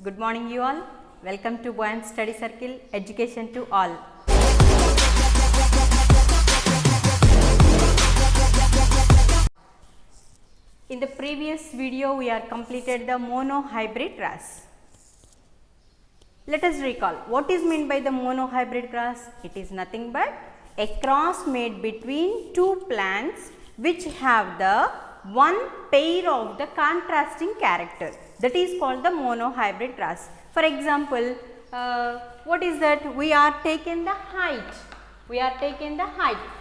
Good morning you all. Welcome to Buoyant Study Circle, Education to All. In the previous video, we are completed the monohybrid cross. Let us recall what is meant by the monohybrid cross. It is nothing but a cross made between two plants which have the one pair of the contrasting character. That is called the monohybrid cross. For example, what is that? We are taking the height.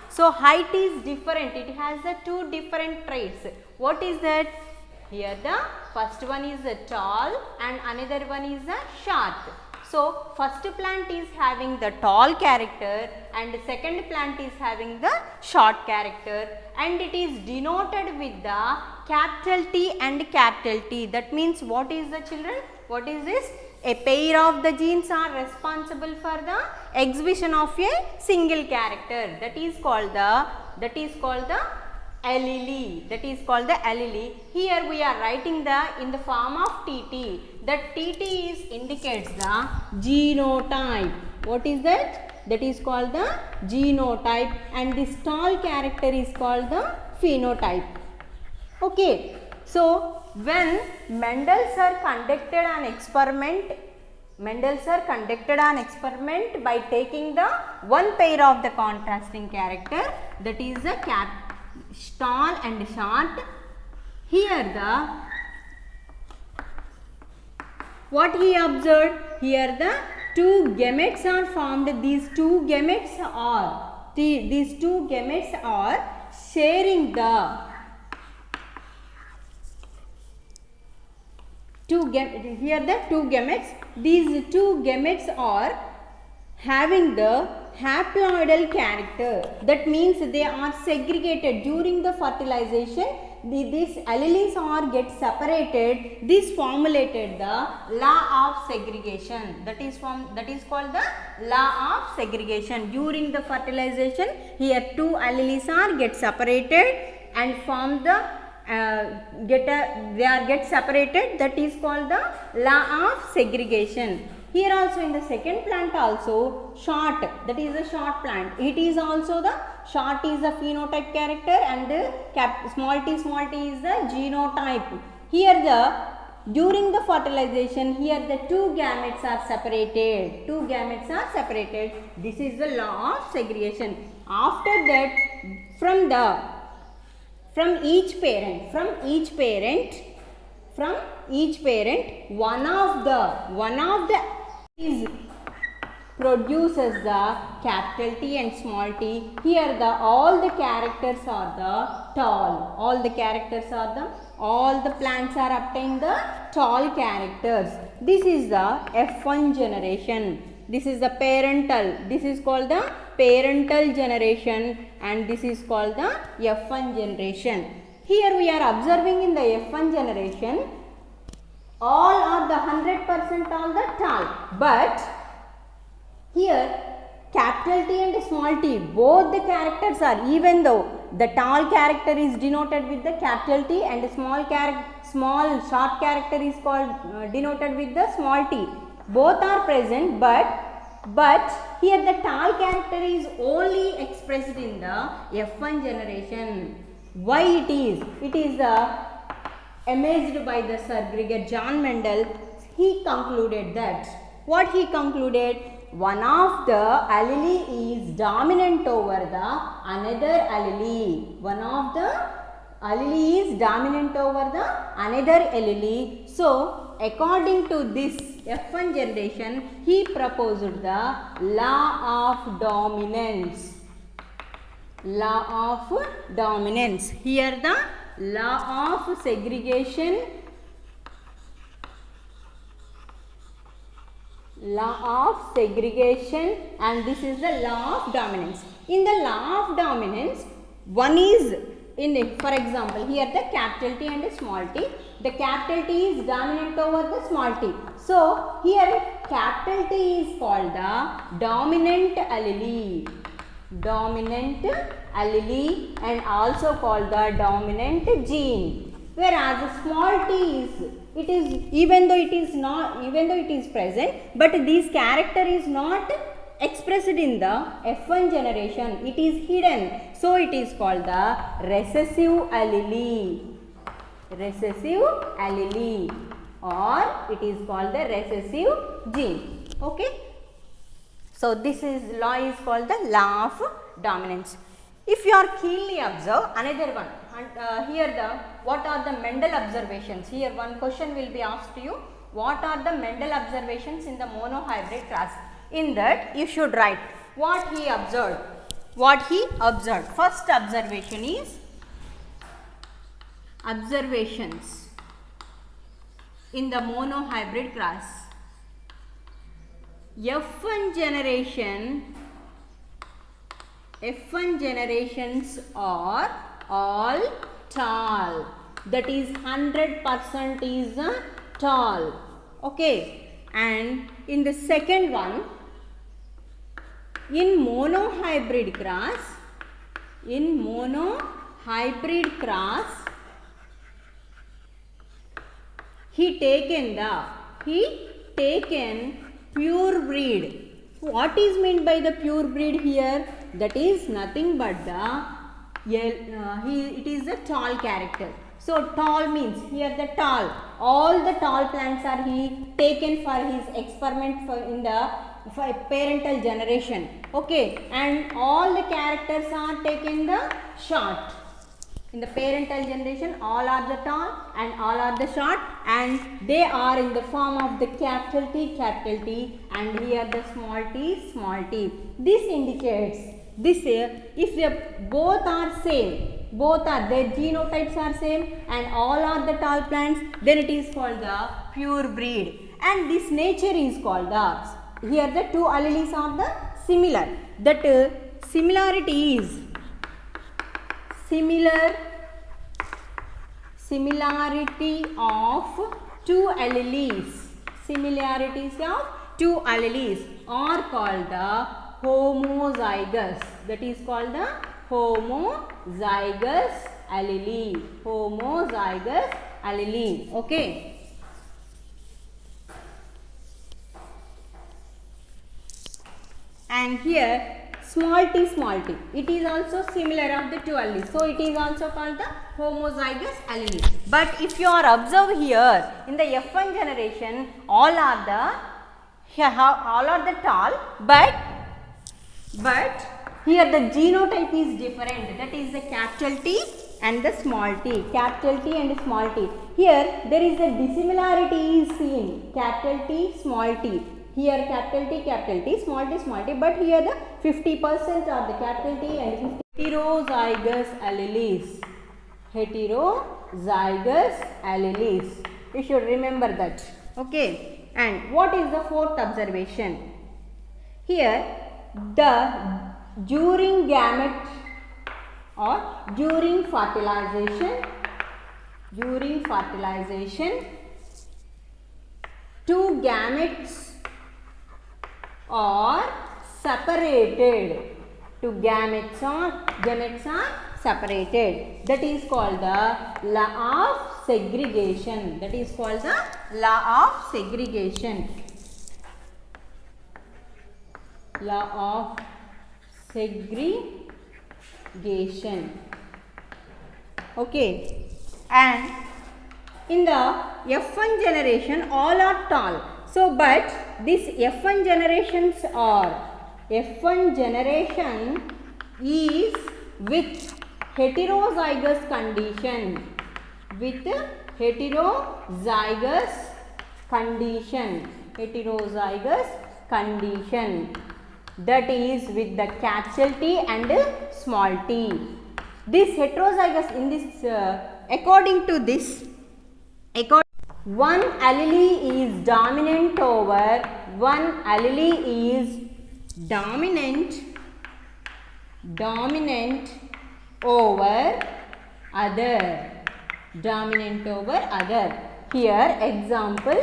So height is different. It has the two different traits. What is that? Here the first one is a tall and another one is a short. So first plant is having the tall character and the second plant is having the short character, and it is denoted with the capital T and capital T. That means what is the children? What is this? A pair of the genes are responsible for the exhibition of a single character. That is called the allele. Here we are writing in the form of TT. That TT indicates the genotype. What is that? That is called the genotype, and this tall character is called the phenotype. Okay. So when Mendel sir conducted an experiment by taking the one pair of the contrasting character, that is the tall and short. Here what he observed, here the two gametes are formed. These two gametes are sharing the these two gametes are having the haploidal character. That means they are segregated during the fertilization. These alleles are get separated. This formulated the law of segregation. That is called the law of segregation. During the fertilization, here two alleles are get separated and form the they are get separated. That is called the law of segregation. Here also in the second plant also short, that is a short plant. It is also the short is the phenotype character and small t is the genotype. Here during the fertilization, here the two gametes are separated. This is the law of segregation. After that, from each parent, one of the produces the capital T and small t. Here all the characters are the tall. All the plants are obtaining the tall characters. This is the F1 generation. This is the parental. This is called the parental generation, and this is called the F1 generation. Here we are observing in the F1 generation, all are the 100% all the tall, but here capital T and small t, both the characters are, even though the tall character is denoted with the capital T and the short character is called denoted with the small t. Both are present, but here the tall character is only expressed in the F1 generation. Why it is? It is amazed by the Sir Gregor John Mendel. He concluded that. What he concluded? One of the allele is dominant over the another allele. So according to this F1 generation, he proposed the law of dominance. Here the law of segregation, and this is the law of dominance. In the law of dominance, one is for example, here the capital T and the small t. The capital T is dominant over the small t. So here capital T is called the dominant allele, and also called the dominant gene, whereas small t it is, even though it is present, but this character is not expressed in the F1 generation, it is hidden. So it is called the recessive allele. Recessive allele, or it is called the recessive gene. Okay. So this law is called the law of dominance. If you are keenly observe another one, and here what are the Mendel observations? Here one question will be asked to you. What are the Mendel observations in the monohybrid cross? In that you should write what he observed. What he observed. First observation is observations in the monohybrid cross. F1 generations are all tall. That is 100% is tall. Okay. And in the second one, in monohybrid cross, he taken pure breed. What is meant by the pure breed here? That is nothing but it is a tall character. So tall means here the tall. All the tall plants are he taken for his experiment in the parental generation. Okay, and all the characters are taken the short. In the parental generation, all are the tall and all are the short, and they are in the form of the capital T, and here the small t. This indicates, if they both are same, their genotypes are same and all are the tall plants, then it is called the pure breed. And this nature is called the, here the two alleles are the similar. That similarity is similarity of two alleles. Similarities of two alleles are called the homozygous. That is called the homozygous allele. Homozygous allele. Okay. And here small t, it is also similar of the two alleles. So it is also called the homozygous allele. But if you are observe here in the F1 generation, all are the tall, but here the genotype is different. That is the capital T and the small t. Capital T and small t. Here there is a dissimilarity is seen. Capital T, small t. Here capital T, small t, but here the 50% are the capital T and heterozygous alleles. Heterozygous alleles. You should remember that. Okay. And what is the fourth observation? Here during gamete or during fertilization, two gametes are separated. Two gametes are separated. That is called the law of segregation. That is called the law of segregation. Law of segregation. Okay. And in the F1 generation, all are tall. So, but this F1 generation is with heterozygous condition. That is with the capital T and small t. This heterozygous in this according to this, one allele is dominant over other. Here example,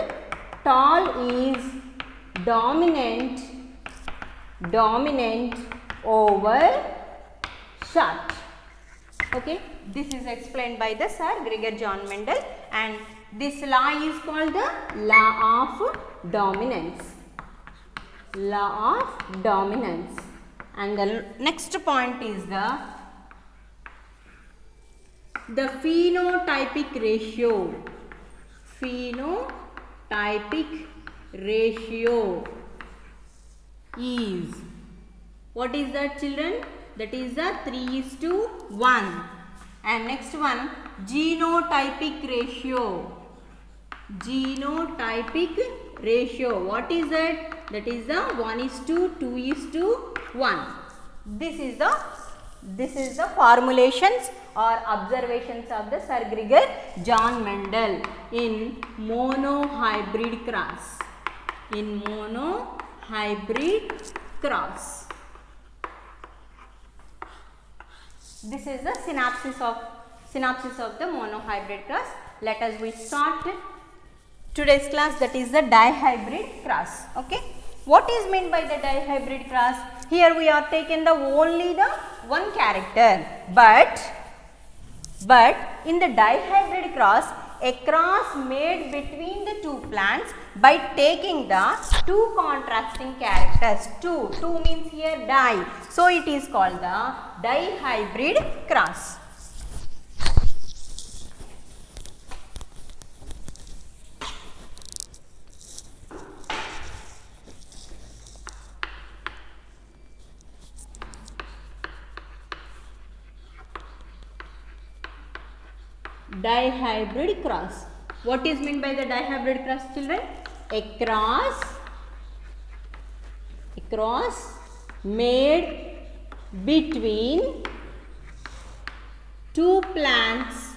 tall is dominant over short. Okay, this is explained by the Sir Gregor John Mendel, and this law is called the law of dominance. Law of dominance. And the next point is the phenotypic ratio. Phenotypic ratio is, what is that, children? That is the 3:1. And next one, genotypic ratio. Genotypic ratio, what is that? That is the 1:2:1. This is the formulations or observations of the Sir Gregor John Mendel in monohybrid cross. In monohybrid cross. This is the synopsis of the monohybrid cross. Let us we start today's class, that is the dihybrid cross. Okay, what is meant by the dihybrid cross? Here we are taken the only the one character, but in the dihybrid cross, a cross made between the two plants by taking the two contrasting characters. Two means here di, so it is called the dihybrid cross. Dihybrid cross. What is meant by the dihybrid cross, children? A cross made between two plants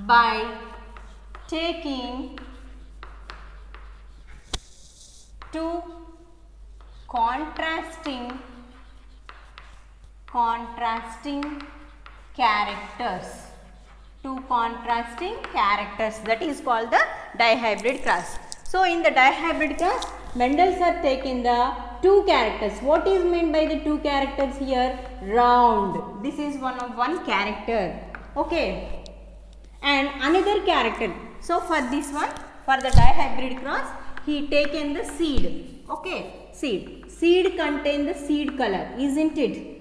by taking two contrasting characters. That is called the dihybrid cross. So in the dihybrid cross, Mendel sir taken the two characters. What is meant by the two characters here? Round. This is one character. Okay. And another character. So for this one, for the dihybrid cross, he taken the seed. Okay. Seed contain the seed color, isn't it?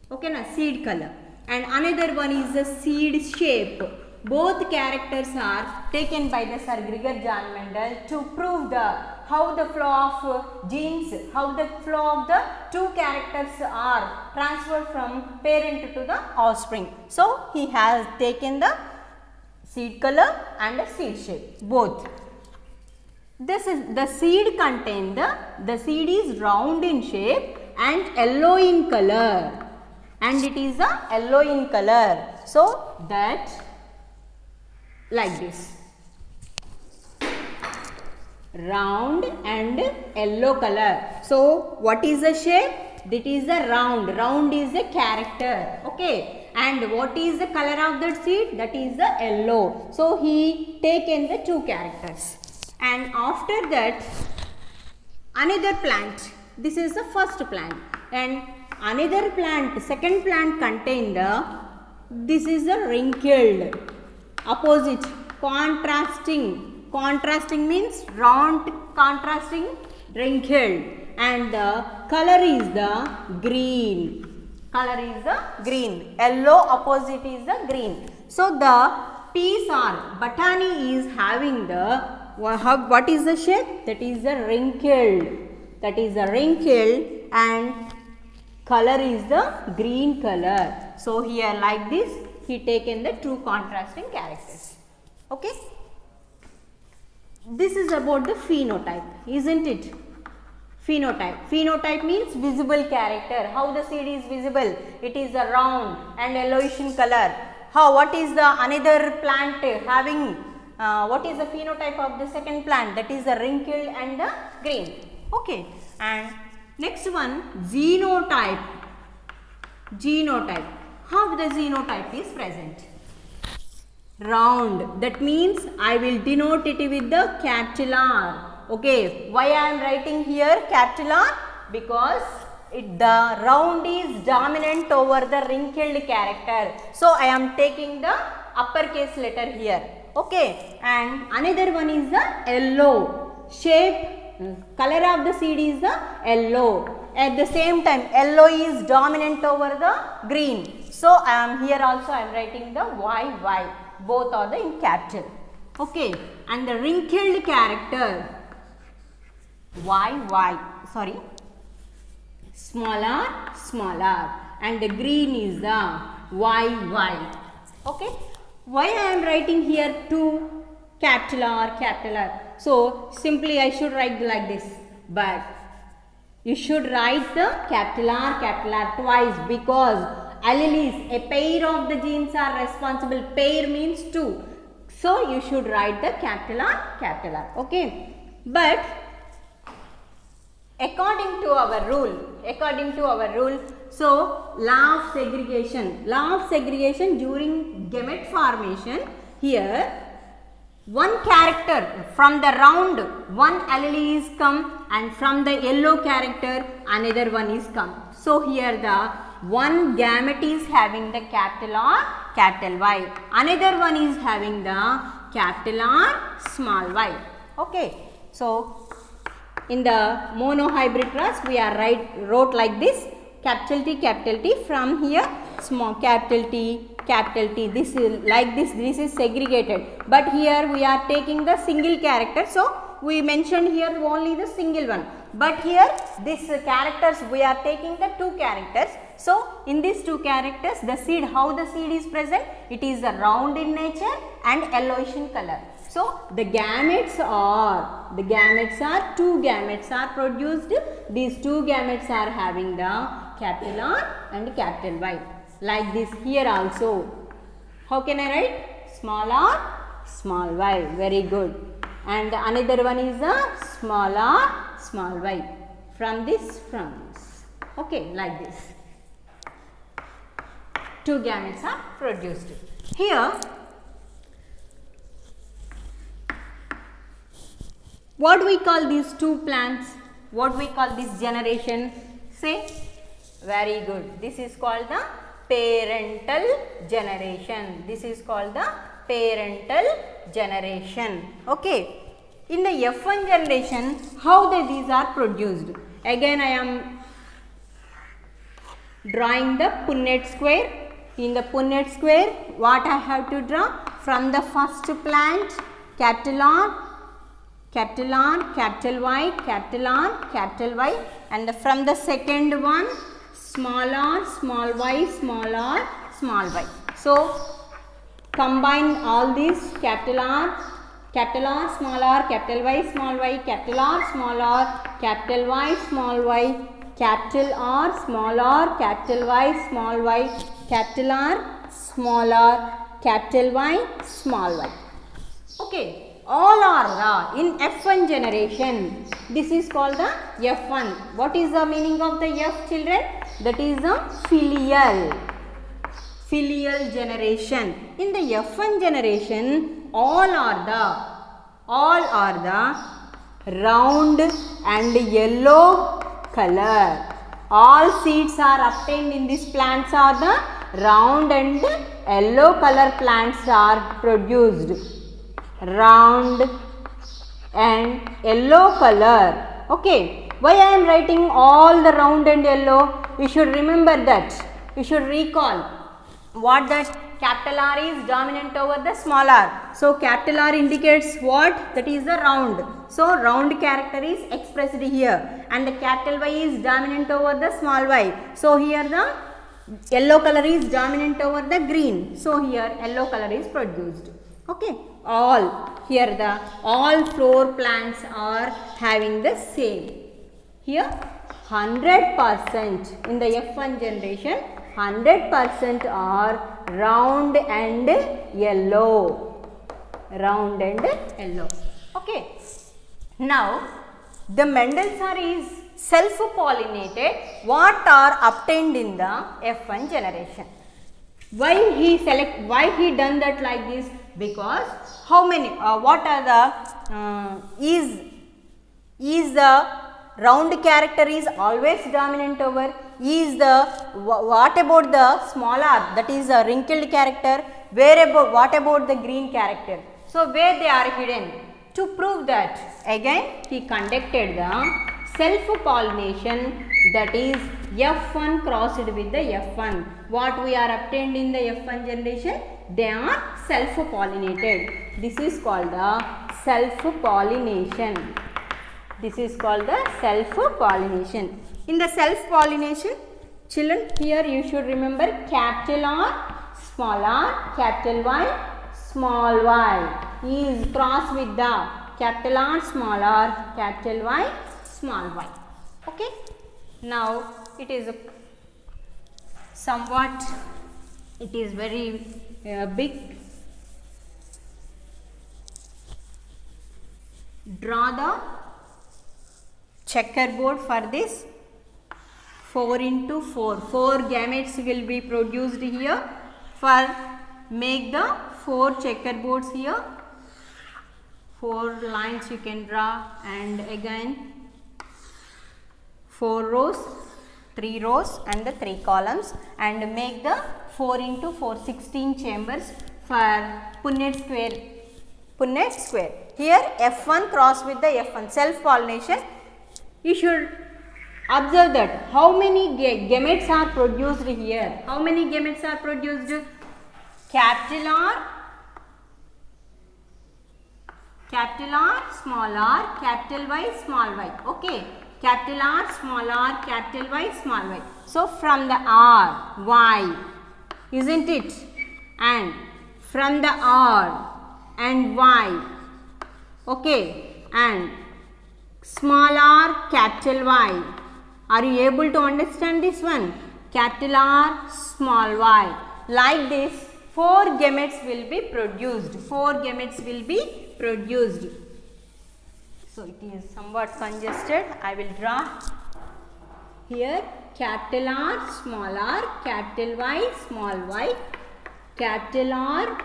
Okay, na, seed color. And another one is the seed shape. Both characters are taken by the Sir Gregor John Mendel to prove how the flow of genes, how the flow of the two characters are transferred from parent to the offspring. So he has taken the seed color and the seed shape, both. This is the seed contain the seed is round in shape and yellow in color. And it is a yellow in color, so that like this, round and yellow color. So what is the shape? That is the round is a character. Okay, and what is the color of that seed? That is the yellow. So he taken the two characters. And after that, another plant. This is the first plant, and another plant, second plant contain this is the wrinkled, opposite, contrasting means round, contrasting, wrinkled, and the color is the green. Yellow opposite is the green. So the peas or batani is having the, what is the shape? That is the wrinkled. And color is the green color. So here like this, he taken the two contrasting characters. Okay. This is about the phenotype, isn't it? Phenotype means visible character. How the seed is visible? It is a round and yellowish in color. What is the another plant having? What is the phenotype of the second plant? That is the wrinkled and the green. Okay. And next one, genotype. How the genotype is present? Round. That means I will denote it with the capital R. Okay. Why I am writing here capital R? Because the round is dominant over the wrinkled character. So I am taking the uppercase letter here. Okay, and another one is the yellow shape. Color of the seed is the yellow. At the same time, yellow is dominant over the green. So I am here also I am writing the YY. Both are the in capital. Okay, and the wrinkled character YY. Sorry. Smaller, and the green is the YY. Okay, why I am writing here two capital R. So simply I should write like this, but you should write the capital R twice, because alleles, a pair of the genes are responsible. Pair means two, so you should write the capital R. Okay, but according to our rule, so law of segregation during gamete formation, here one character from the round, one allele is come, and from the yellow character another one is come. So here the one gamete is having the capital R, capital Y, another one is having the capital R, small y. Okay, so in the monohybrid cross we are wrote like this, capital T, from here small capital T, this is like this is segregated, but here we are taking the single character, so we mentioned here only the single one, but here this characters we are taking the two characters. So in these two characters, the seed, how the seed is present, it is a round in nature and yellowish in color. So the gametes are two gametes are produced. These two gametes are having the capital R and capital Y. Like this here also. How can I write? Small r, small y. Very good. And another one is the small r, small y. From this. Okay, like this. Two gametes are produced. Here, what we call these two plants? What we call this generation? Say, very good. This is called the parental generation. This is called the parental generation. Okay. In the F1 generation, how these are produced? Again, I am drawing the Punnett square. In the Punnett square, what I have to draw? From the first plant, capital R, capital R, capital Y, capital R, capital Y, and from the second one, small r, small y, small r, small y. So combine all these capital R, small r, capital Y, small y, capital R, small r, capital Y, small y, capital R, small r, capital Y, small y, capital R, small r, capital Y, small y. Okay. All are the in F1 generation. This is called the F1. What is the meaning of the F, children? That is the filial generation. In the F1 generation, all are the round and yellow color. All seeds are obtained in these plants are the round and yellow color plants are produced. Round and yellow color. Okay, why I am writing all the round and yellow? You should remember that. You should recall what that capital R is dominant over the small r. So capital R indicates what? That is the round. So round character is expressed here, and the capital Y is dominant over the small y. So here the yellow color is dominant over the green. So here yellow color is produced. Okay. All flower plants are having the same. Here 100% in the F1 generation, 100% are round and yellow. Okay. Now the Mendelssohn is self-pollinated. What are obtained in the F1 generation? Why he done that like this? Because how many what are the is the round character is always dominant over. Is the what about the small r, that is a wrinkled character? What about the green character? So where they are hidden? To prove that, again he conducted the self-pollination, that is F1 crossed with the F1. What we are obtained in the F1 generation? They are self-pollinated. This is called the self-pollination. This is called the self-pollination. In the self-pollination, children, here you should remember capital R, small r, capital Y, small y is crossed with the capital R, small r, capital Y, small y. Okay. Now it is somewhat, it is very big. Draw the checkerboard for this. 4 into 4 gametes will be produced here. For make the 4 checkerboards here, 4 lines you can draw, and again 4 rows, 3 rows and the 3 columns, and make the 4 into 4 16 chambers for Punnett square. Here F1 cross with the F1, self pollination. You should observe that how many gametes are produced here. How many gametes are produced? Capital R, small r, capital Y, small y. Okay. Capital R, small r, capital Y, small y. So from the R, Y, isn't it? And from the R and Y, okay, and small r, capital Y. Are you able to understand this one? Capital R, small y. Like this, 4 gametes will be produced. 4 gametes will be produced. So it is somewhat congested. I will draw here capital R, small r, capital Y, small y, capital R,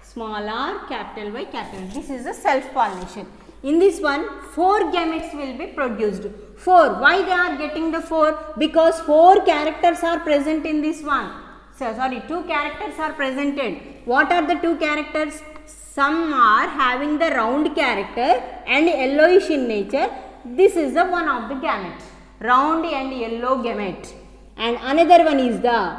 small r, capital Y, capital Y. This is a self-pollination. In this one, 4 gametes will be produced. 4. Why they are getting the 4? Because 4 characters are present in this one. So, sorry, 2 characters are presented. What are the 2 characters? Some are having the round character and yellowish in nature. This is the one of the gamete, round and yellow gamete. And another one is the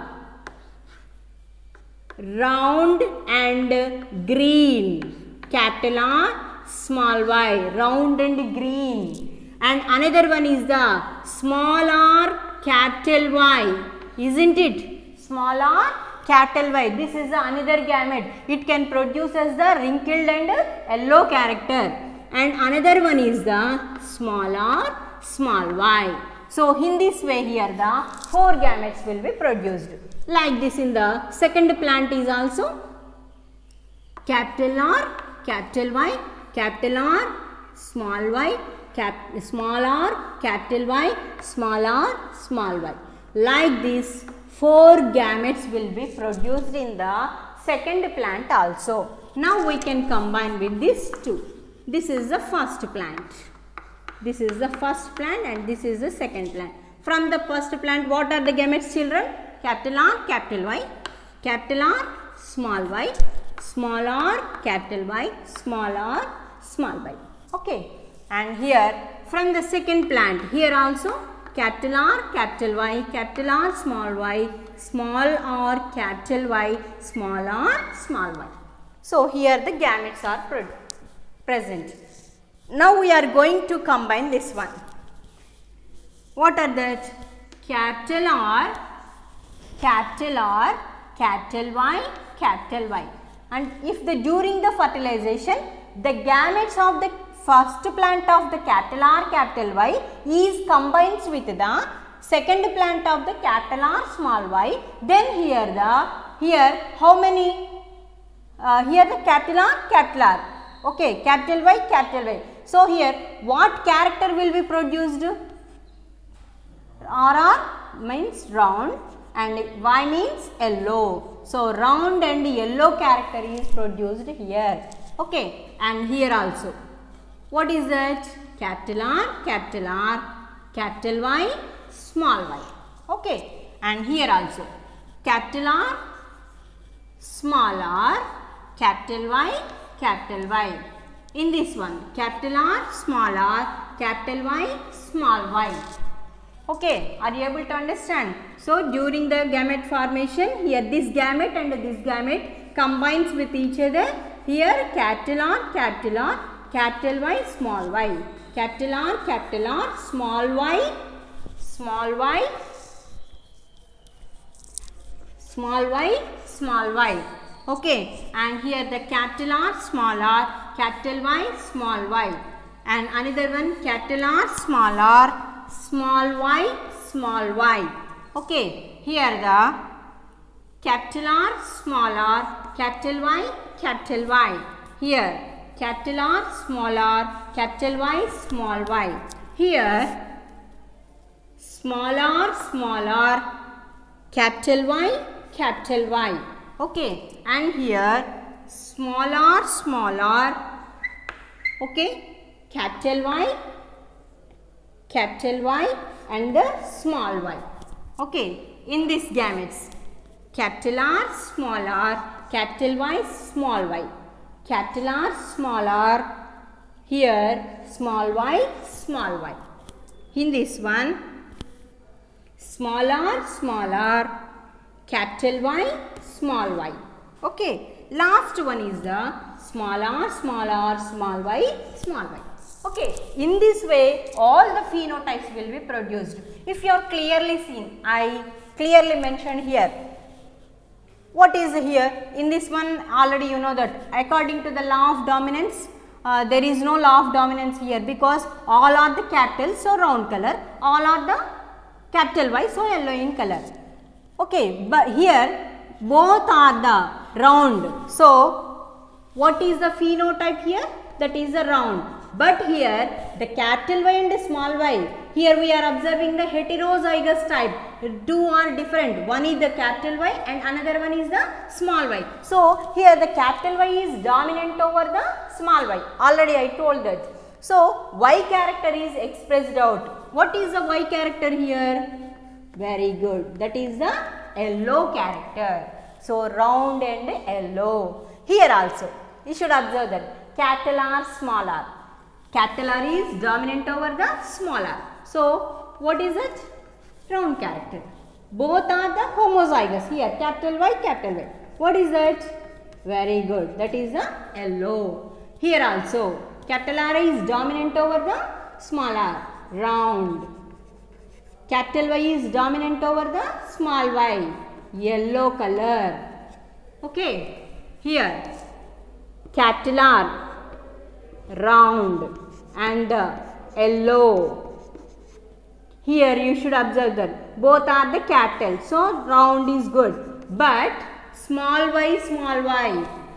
round and green, capital R, small y, round and green. And another one is the small r, capital Y, isn't it? Small r, capital Y. This is the another gamete. It can produce as the wrinkled and yellow character. And another one is the small r, small y. So in this way here the 4 gametes will be produced. Like this in the second plant is also capital R, capital Y, capital R, small y, small r, capital Y, small r, small y. Like this 4 gametes will be produced in the second plant also. Now we can combine with this 2. This is the first plant. This is the first plant and this is the second plant. From the first plant, what are the gametes, children? Capital R, capital Y, capital R, small y, small r, capital Y, small r, small y. Okay. And here from the second plant, here also capital R, capital Y, capital R, small y, small r, capital Y, small r, small y. So here the gametes are present. Now we are going to combine this one. What are that? Capital R, capital R, capital Y, capital Y. And if during the fertilization, the gametes of the first plant of the capital R, capital Y is combines with the second plant of the capital R, small y, then here how many? Here the capital R, okay, capital Y, capital Y. So here what character will be produced? RR means round and Y means yellow. So round and yellow character is produced here. Okay, and here also. What is that? capital R, capital R, capital Y, small y. Okay, and here also capital R, small r, capital Y, capital Y. In this one, capital R, small r, capital Y, small y. Okay, are you able to understand? So, during the gamete formation, here this gamete and this gamete combines with each other. Here capital R, capital R, capital Y, small y. Capital R, small y, small y, small y, small y. Okay, and here the capital R, small r, capital Y, small y. And another one, capital R, small r, small y, small y. Okay, here the capital R, small r, capital Y, capital Y. Here capital R, small r, capital Y, small y. Here small r, capital Y, capital Y. Okay, and here small r, okay, capital Y and the small y. Okay, in this gametes, capital R, small r, capital Y, small y. Capital R, small r, here small y. In this one, small r, capital Y, small y. Okay, last one is the small r, small y, small y. Okay, in this way all the phenotypes will be produced. If you are clearly seen, I clearly mentioned here. What is here? In this one already you know that according to the law of dominance, there is no law of dominance here because all are the capital, so round color, all are the capital Y, so yellow in color. Okay, but here both are the round. So, what is the phenotype here? That is a round. But here the capital Y and small y, here we are observing the heterozygous type. Two are different. One is the capital Y and another one is the small y. So, here the capital Y is dominant over the small y. Already I told that. So, Y character is expressed out. What is the Y character here? Very good. That is the yellow character. So, round and yellow. Here also, you should observe that capital R, small r. Capital R is dominant over the small r. So, what is it? Round character. Both are the homozygous. Here, capital Y, capital Y. What is that? Very good. That is the yellow. Here also, capital R is dominant over the small r. Round. Capital Y is dominant over the small y. Yellow color. Okay. Here, capital R, round and yellow. Here you should observe that both are the capital, so round is good, but small y,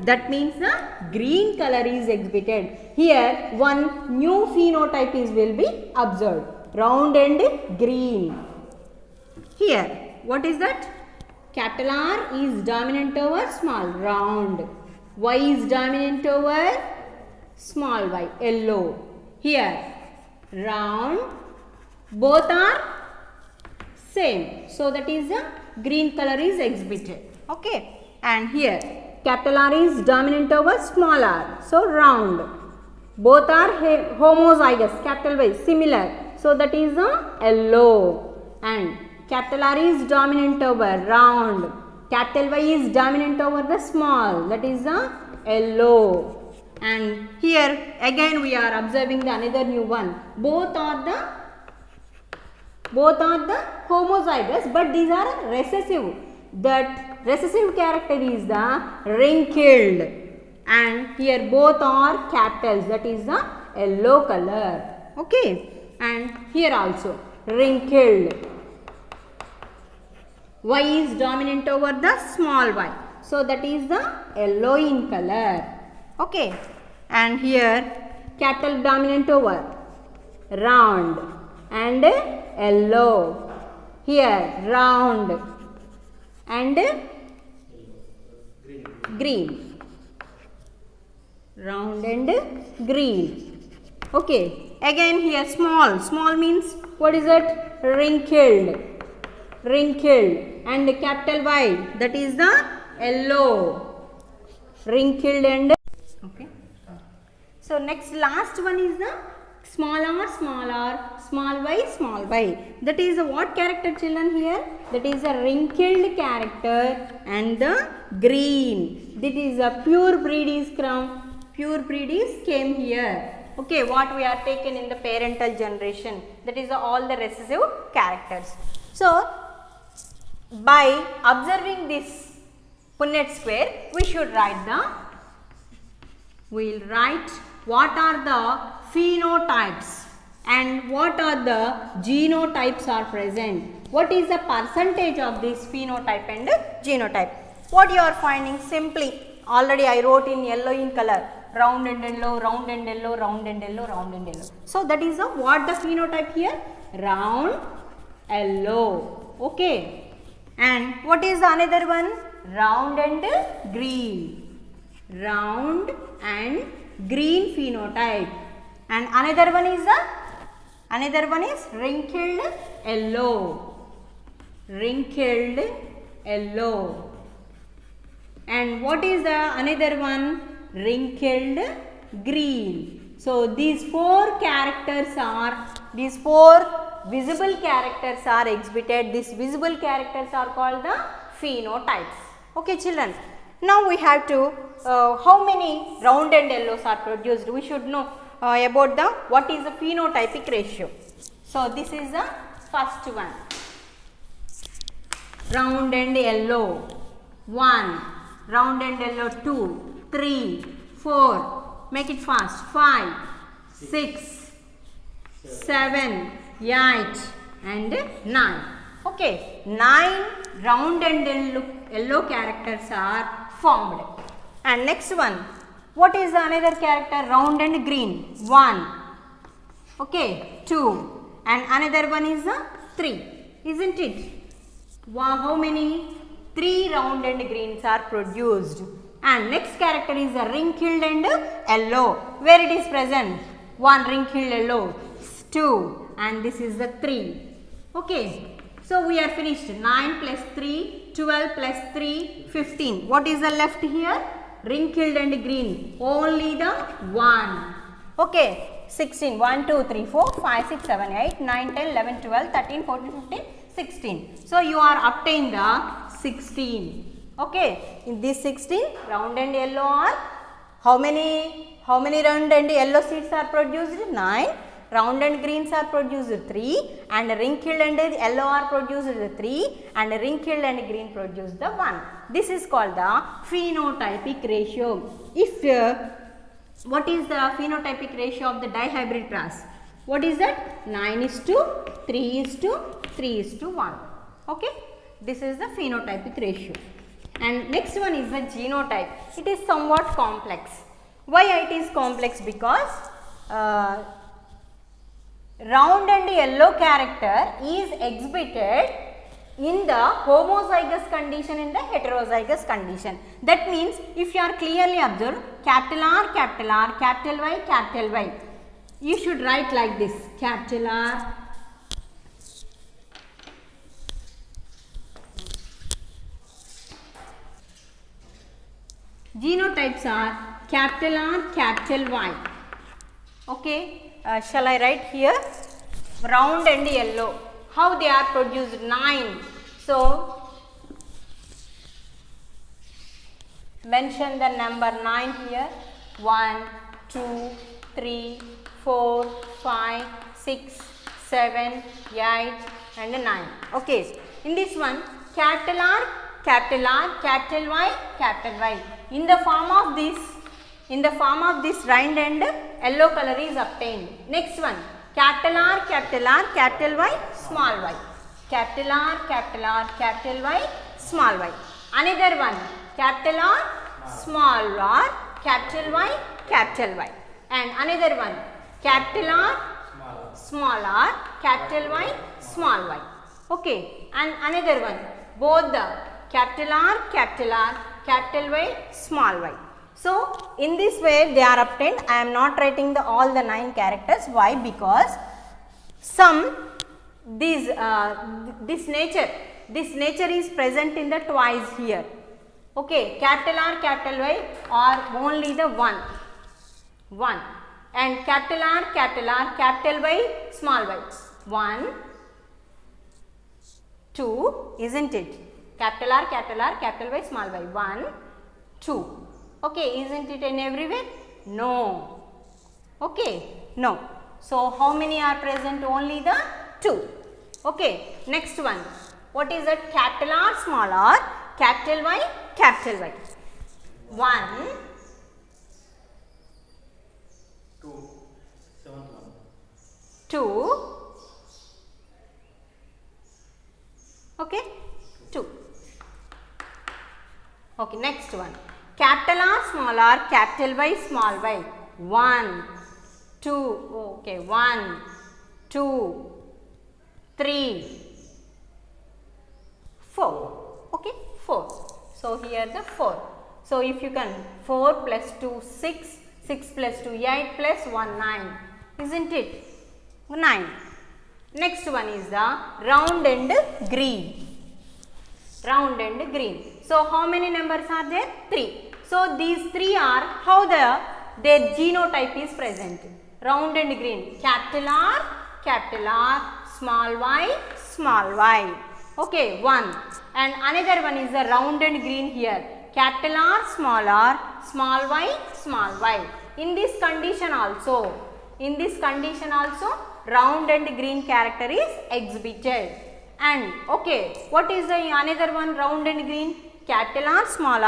that means the green color is exhibited. Here one new phenotype is will be observed, round and green. Here what is that? Capital R is dominant over small, round. Y is dominant over small y, yellow. Here round, both are same, so that is the green color is exhibited. Okay, and here capital R is dominant over small r, so round. Both are homozygous, capital Y similar, so that is the yellow. And capital R is dominant over round, capital Y is dominant over the small, that is the yellow. And here again we are observing the another new one. Both are the homozygous, but these are recessive. That recessive character is the wrinkled, and here both are capitals, that is the yellow color. Okay, and here also wrinkled. Y is dominant over the small y, so that is the yellow in color. Okay, and here capital dominant over round and yellow. Here round and green. Round and green. Okay, Again here small. Small means what is that? Wrinkled. Wrinkled. And capital Y, that is the yellow. Wrinkled and okay. So next last one is the small r, small y. That is a what character, children, here? That is a wrinkled character and the green. That is a pure breed is came here. Okay, what we are taken in the parental generation. That is all the recessive characters. So by observing this Punnett square, we should write what are the phenotypes and what are the genotypes are present. What is the percentage of this phenotype and genotype? What you are finding? Simply already I wrote in yellow in color, round and yellow, round and yellow, round and yellow, round and yellow. So that is what the phenotype here? Round, yellow. Okay. And what is the another one? Round and green. Round and green phenotype. And another one is wrinkled yellow. Wrinkled yellow. And what is the another one? Wrinkled green. So these four visible characters are exhibited. These visible characters are called the phenotypes. Okay, children. Now we have to how many round and yellows are produced. We should know about what is the phenotypic ratio. So this is the first one. Round and yellow 1, round and yellow 2, 3, 4, make it fast, 5, 6, 7, 8 and 9. Okay, 9 round and yellow characters are formed. And next one, what is the another character? Round and green, 1, okay, 2 and another one is 3, isn't it? Wow, how many? 3 round and greens are produced. And next character is a wrinkled and yellow. Where it is present? 1 wrinkled yellow, 2 and this is the 3. Okay. So we are finished. 9 plus 3, 12 plus 3, 15. What is the left here? Wrinkled and green. Only the 1. Okay. 16. 1, 2, 3, 4, 5, 6, 7, 8, 9, 10, 11, 12, 13, 14, 15, 16. So you are obtained the 16. Okay. In this 16, round and yellow are how many round and yellow seeds are produced? 9. Round and greens are produced 3 and wrinkled and yellow are produced 3 and wrinkled and green produced the 1. This is called the phenotypic ratio. If what is the phenotypic ratio of the dihybrid cross? What is that? 9:3:3:1. Okay. This is the phenotypic ratio. And next one is the genotype. It is somewhat complex. Why it is complex? Because round and yellow character is exhibited in the homozygous condition, in the heterozygous condition. That means if you are clearly observed, capital R, capital R, capital Y, capital Y. You should write like this, capital R, genotypes are capital R, capital Y. Okay. Shall I write here? Round and yellow. How they are produced? 9. So, mention the number 9 here. 1, 2, 3, 4, 5, 6, 7, 8 and 9. Okay. In this one, capital R, capital R, capital Y, capital Y. In the form of this round and yellow color is obtained. Next one, capital R, capital R, capital Y, small y. Capital R, capital R, capital Y, small y. Another one, capital R, small r, capital Y, capital Y. And another one, capital R, small r, capital Y, small y. Okay. And another one, both the capital R, capital Y, small y. So in this way they are obtained. I am not writing all the 9 characters. Why? Because this nature is present in the twice here. Okay, capital R, capital Y are only the one, and capital R, capital Y, small y. 1, 2, isn't it? Capital R, capital Y, small y. 1, 2. Okay, isn't it in everywhere? No. Okay, no. So how many are present? Only the 2. Okay, next one. What is that? Capital R, small r, capital Y, capital Y. 1, 2, 7th one. 2. Okay, 2. Okay, next one. Capital R, small r, capital Y, small y. 1, 2. Okay, 1, 2, 3, 4. Okay, 4. So here the 4. So if you can 4 plus 2 6, 6 plus 2 8 plus 1 9, isn't it? 9. Next one is the round and green. Round and green. So how many numbers are there? 3. So these 3 are how their genotype is present. Round and green. Capital R, small y. Okay, 1. And another one is the round and green here. Capital R, small y, small y. In this condition also, round and green character is exhibited. And okay, what is the another one round and green? Capital R, small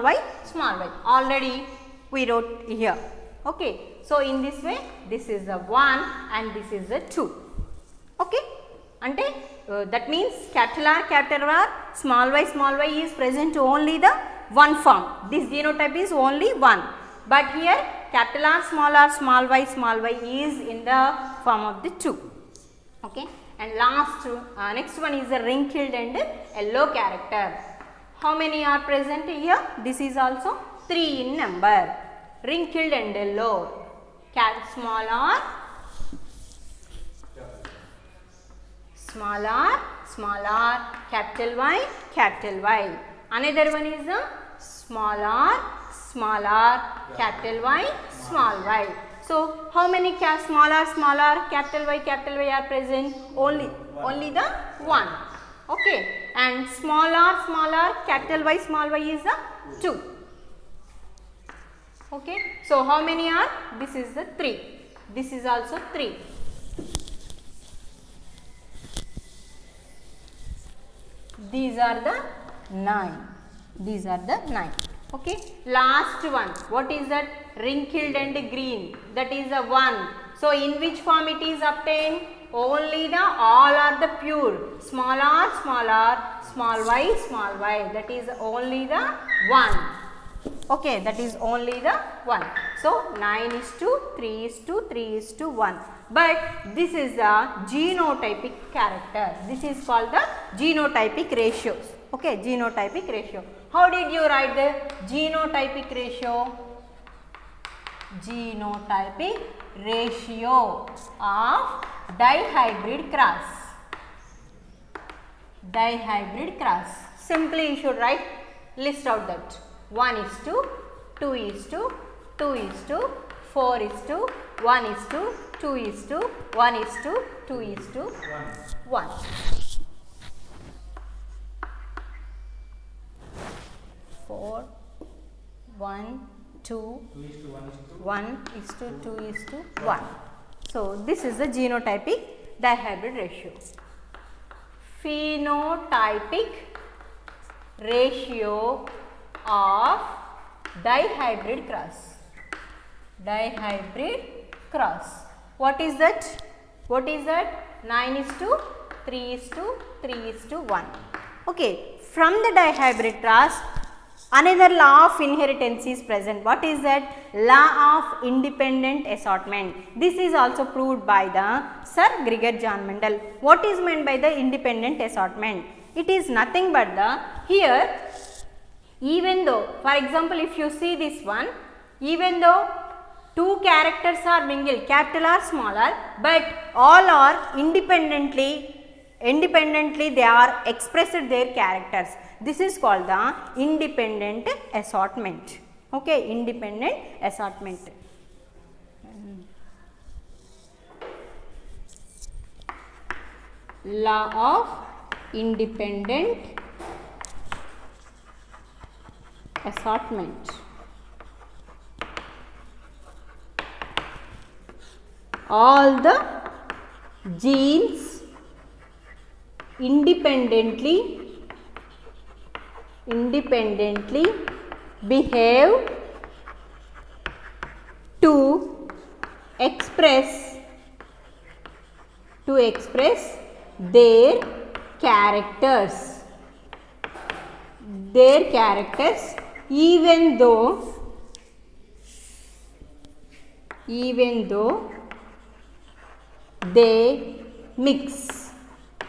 y, small y. Already we wrote here. Okay, so in this way, this is the 1 and this is the 2. Okay, ante that means capital R, small y is present only the one form. This genotype is only 1. But here capital R, small y is in the form of the 2. Okay, and next one is the wrinkled and yellow character. How many are present here? This is also 3 in number. Wrinkled and yellow. Small r, capital Y. Another one is the small r, capital Y, small y. So how many small r, capital Y are present? Only the 1. Okay, and small r, capital Y, small y is the 2. Okay, so how many are? This is the 3. This is also 3. These are the 9. Okay, last one. What is that? Wrinkled and green. That is the 1. So in which form it is obtained? Only all are the pure. Small r, small y. That is only the 1. Okay, that is only the 1. So 9:3:1. But this is the genotypic character. This is called the genotypic ratios. Okay, genotypic ratio. How did you write the genotypic ratio? Genotypic ratio of dihybrid cross. Simply you should write, list out that 1:2, 2:2, 2:4:1:2, 2:1:2, 2:1. 4, 1, 2, 1:2:1. So this is the genotypic dihybrid ratio. Phenotypic ratio of dihybrid cross. What is that? 9:3:1. Okay, from the dihybrid cross, another law of inheritance is present. What is that? Law of independent assortment. This is also proved by the Sir Gregor John Mendel. What is meant by the independent assortment? It is nothing but the here Even though, for example, if you see this one, even though two characters are mingled, capital or smaller, but all are independently they are expressed their characters. This is called the independent assortment. Okay, independent assortment. Law of independent assortment. All the genes independently behave to express their characters, even though they mix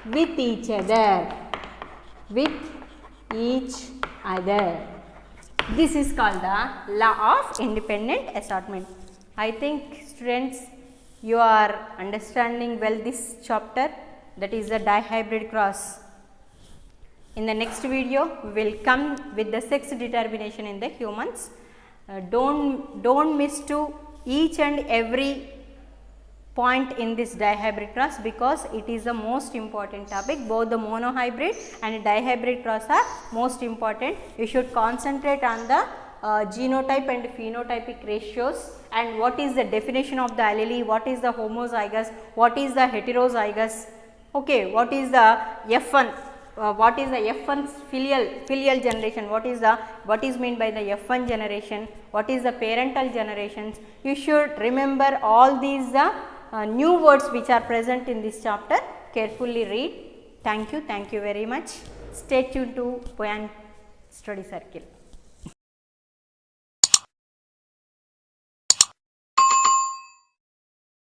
with each other. This is called the law of independent assortment. I think students, you are understanding well this chapter, that is the dihybrid cross. In the next video, we will come with the sex determination in the humans. Don't miss to each and every point in this dihybrid cross, because it is the most important topic. Both the monohybrid and dihybrid cross are most important. You should concentrate on the genotype and phenotypic ratios, and what is the definition of the allele, what is the homozygous, what is the heterozygous, okay, what is the F1, what is the F1 filial generation, what is meant by the F1 generation, what is the parental generations. You should remember all these new words which are present in this chapter. Carefully read. Thank you very much. Stay tuned to Poyan Study Circle.